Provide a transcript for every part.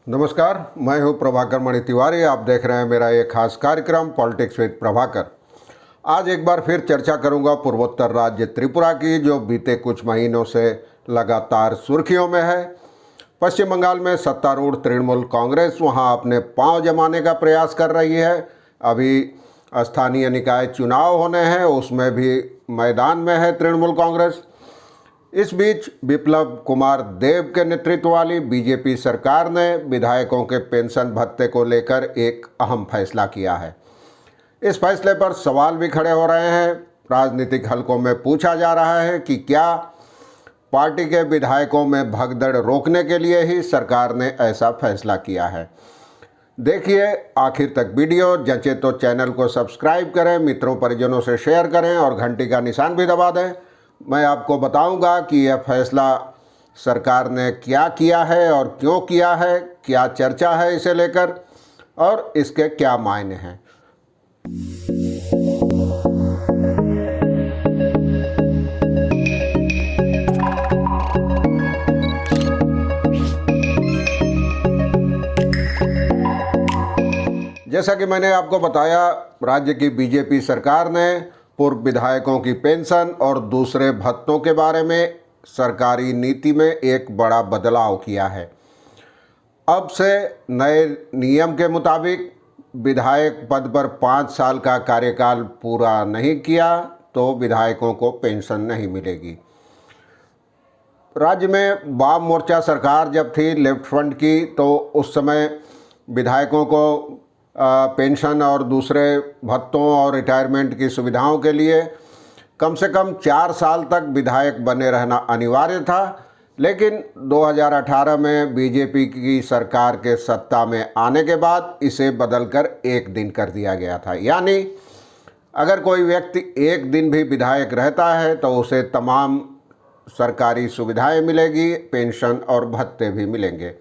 नमस्कार, मैं हूं प्रभाकर मणि तिवारी। आप देख रहे हैं मेरा एक खास कार्यक्रम पॉलिटिक्स विद प्रभाकर। आज एक बार फिर चर्चा करूंगा पूर्वोत्तर राज्य त्रिपुरा की, जो बीते कुछ महीनों से लगातार सुर्खियों में है। पश्चिम बंगाल में सत्तारूढ़ तृणमूल कांग्रेस वहां अपने पांव जमाने का प्रयास कर रही है। अभी स्थानीय निकाय चुनाव होने हैं, उसमें भी मैदान में है तृणमूल कांग्रेस। इस बीच बिप्लब कुमार देव के नेतृत्व वाली बीजेपी सरकार ने विधायकों के पेंशन भत्ते को लेकर एक अहम फैसला किया है। इस फैसले पर सवाल भी खड़े हो रहे हैं। राजनीतिक हलकों में पूछा जा रहा है कि क्या पार्टी के विधायकों में भगदड़ रोकने के लिए ही सरकार ने ऐसा फैसला किया है। देखिए आखिर तक वीडियो। जंचे तो चैनल को सब्सक्राइब करें, मित्रों परिजनों से शेयर करें और घंटी का निशान भी दबा दें। मैं आपको बताऊंगा कि यह फैसला सरकार ने क्या किया है और क्यों किया है, क्या चर्चा है इसे लेकर और इसके क्या मायने हैं। जैसा कि मैंने आपको बताया, राज्य की बीजेपी सरकार ने पूर्व विधायकों की पेंशन और दूसरे भत्तों के बारे में सरकारी नीति में एक बड़ा बदलाव किया है। अब से नए नियम के मुताबिक विधायक पद पर 5 साल का कार्यकाल पूरा नहीं किया तो विधायकों को पेंशन नहीं मिलेगी। राज्य में वाम मोर्चा सरकार जब थी लेफ्ट फ्रंट की, तो उस समय विधायकों को पेंशन और दूसरे भत्तों और रिटायरमेंट की सुविधाओं के लिए कम से कम 4 साल तक विधायक बने रहना अनिवार्य था। लेकिन 2018 में बीजेपी की सरकार के सत्ता में आने के बाद इसे बदलकर 1 दिन कर दिया गया था। यानी अगर कोई व्यक्ति 1 दिन भी विधायक रहता है तो उसे तमाम सरकारी सुविधाएं मिलेगी, पेंशन और भत्ते भी मिलेंगे।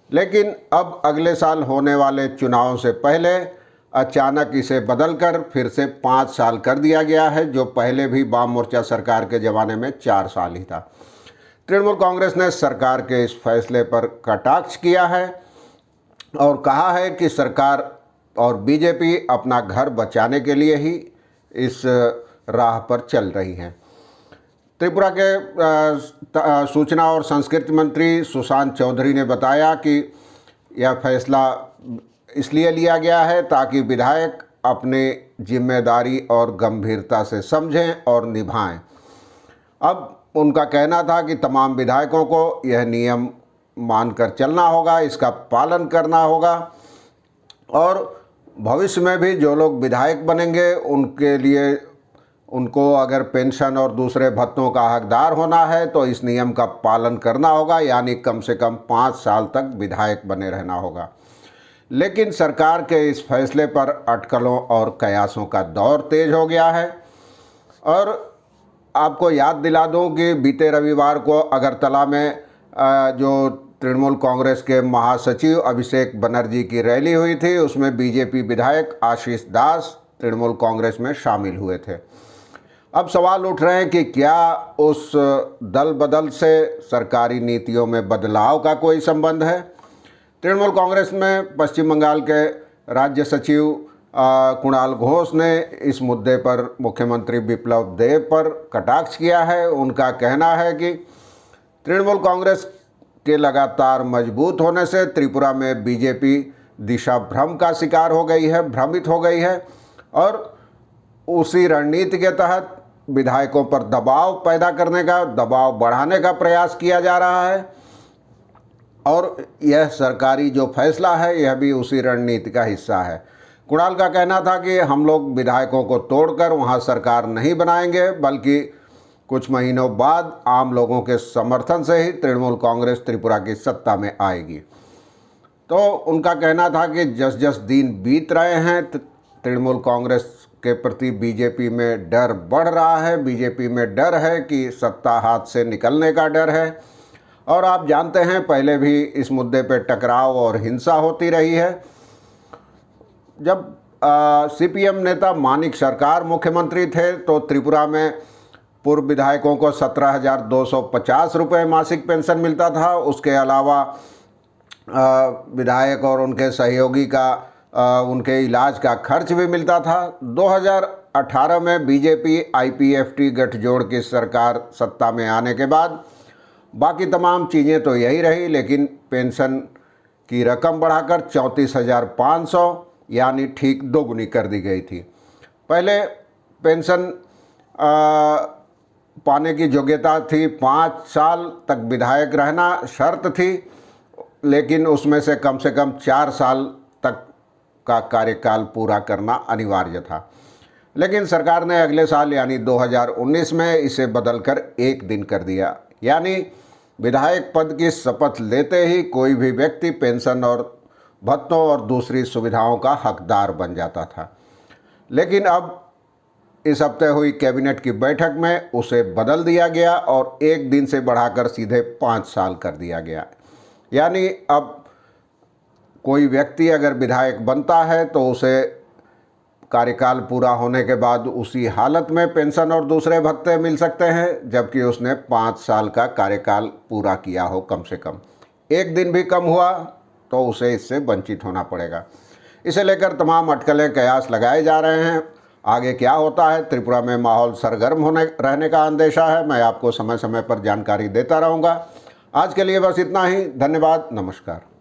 लेकिन अब अगले साल होने वाले चुनावों से पहले अचानक इसे बदलकर फिर से 5 साल कर दिया गया है, जो पहले भी वाम मोर्चा सरकार के ज़माने में 4 साल ही था। तृणमूल कांग्रेस ने सरकार के इस फैसले पर कटाक्ष किया है और कहा है कि सरकार और बीजेपी अपना घर बचाने के लिए ही इस राह पर चल रही हैं। त्रिपुरा के सूचना और संस्कृति मंत्री सुशांत चौधरी ने बताया कि यह फैसला इसलिए लिया गया है ताकि विधायक अपने जिम्मेदारी और गंभीरता से समझें और निभाएं। अब उनका कहना था कि तमाम विधायकों को यह नियम मानकर चलना होगा, इसका पालन करना होगा और भविष्य में भी जो लोग विधायक बनेंगे उनके लिए उनको अगर पेंशन और दूसरे भत्तों का हकदार होना है तो इस नियम का पालन करना होगा, यानी कम से कम 5 साल तक विधायक बने रहना होगा। लेकिन सरकार के इस फैसले पर अटकलों और कयासों का दौर तेज हो गया है। और आपको याद दिला दूं कि बीते रविवार को अगरतला में जो तृणमूल कांग्रेस के महासचिव अभिषेक बनर्जी की रैली हुई थी, उसमें बीजेपी विधायक आशीष दास तृणमूल कांग्रेस में शामिल हुए थे। अब सवाल उठ रहे हैं कि क्या उस दल बदल से सरकारी नीतियों में बदलाव का कोई संबंध है। तृणमूल कांग्रेस में पश्चिम बंगाल के राज्य सचिव कुणाल घोष ने इस मुद्दे पर मुख्यमंत्री बिप्लब देव पर कटाक्ष किया है। उनका कहना है कि तृणमूल कांग्रेस के लगातार मजबूत होने से त्रिपुरा में बीजेपी दिशा भ्रम का शिकार हो गई है, भ्रमित हो गई है और उसी रणनीति के तहत विधायकों पर दबाव पैदा करने का, दबाव बढ़ाने का प्रयास किया जा रहा है। और यह सरकारी जो फैसला है यह भी उसी रणनीति का हिस्सा है। कुणाल का कहना था कि हम लोग विधायकों को तोड़कर वहां सरकार नहीं बनाएंगे, बल्कि कुछ महीनों बाद आम लोगों के समर्थन से ही तृणमूल कांग्रेस त्रिपुरा की सत्ता में आएगी। तो उनका कहना था कि जस जस दिन बीत रहे हैं तृणमूल कांग्रेस के प्रति बीजेपी में डर बढ़ रहा है। बीजेपी में डर है कि सत्ता हाथ से निकलने का डर है। और आप जानते हैं पहले भी इस मुद्दे पर टकराव और हिंसा होती रही है। जब सीपीएम नेता मानिक सरकार मुख्यमंत्री थे तो त्रिपुरा में पूर्व विधायकों को 17,250 रुपये मासिक पेंशन मिलता था। उसके अलावा विधायक और उनके सहयोगी का उनके इलाज का खर्च भी मिलता था। 2018 में बीजेपी आईपीएफटी गठजोड़ की सरकार सत्ता में आने के बाद बाकी तमाम चीज़ें तो यही रही, लेकिन पेंशन की रकम बढ़ाकर 34,500 यानी ठीक दोगुनी कर दी गई थी। पहले पेंशन पाने की योग्यता थी 5 साल तक विधायक रहना शर्त थी, लेकिन उसमें से कम 4 साल तक का कार्यकाल पूरा करना अनिवार्य था। लेकिन सरकार ने अगले साल यानी 2019 में इसे बदलकर 1 दिन कर दिया, यानी विधायक पद की शपथ लेते ही कोई भी व्यक्ति पेंशन और भत्तों और दूसरी सुविधाओं का हकदार बन जाता था। लेकिन अब इस हफ्ते हुई कैबिनेट की बैठक में उसे बदल दिया गया और 1 दिन से बढ़ाकर सीधे 5 साल कर दिया गया। यानी अब कोई व्यक्ति अगर विधायक बनता है तो उसे कार्यकाल पूरा होने के बाद उसी हालत में पेंशन और दूसरे भत्ते मिल सकते हैं, जबकि उसने 5 साल का कार्यकाल पूरा किया हो कम से कम। 1 दिन भी कम हुआ तो उसे इससे वंचित होना पड़ेगा। इसे लेकर तमाम अटकलें कयास लगाए जा रहे हैं। आगे क्या होता है, त्रिपुरा में माहौल सरगर्म रहने का अंदेशा है। मैं आपको समय समय पर जानकारी देता रहूँगा। आज के लिए बस इतना ही। धन्यवाद, नमस्कार।